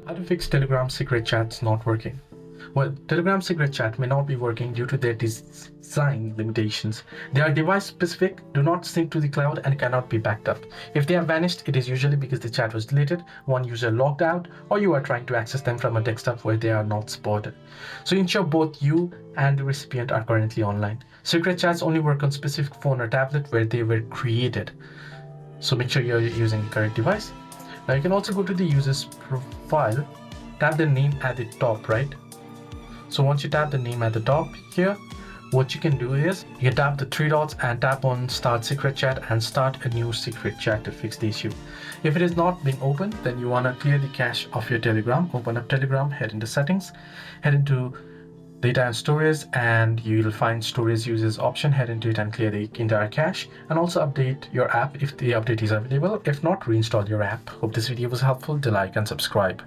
How to fix Telegram secret chats not working? Well, Telegram secret chat may not be working due to their design limitations. They are device specific, do not sync to the cloud, and cannot be backed up. If they have vanished, it is usually because the chat was deleted, one user logged out, or you are trying to access them from a desktop where they are not supported. So ensure both you and the recipient are currently online. Secret chats only work on specific phone or tablet where they were created. So make sure you're using the correct device. Now you can also go to the user's profile, tap the name at the top right. So once you tap the name at the top here, what you can do is you can tap the three dots and tap on start secret chat and start a new secret chat to fix the issue. If it is not being opened, then you want to clear the cache of your Telegram. Open up Telegram, head into settings, head into data and storage, and you'll find storage users option. Head into it and clear the entire cache, and also update your app if the update is available. If not, reinstall your app. Hope this video was helpful. Do like and subscribe.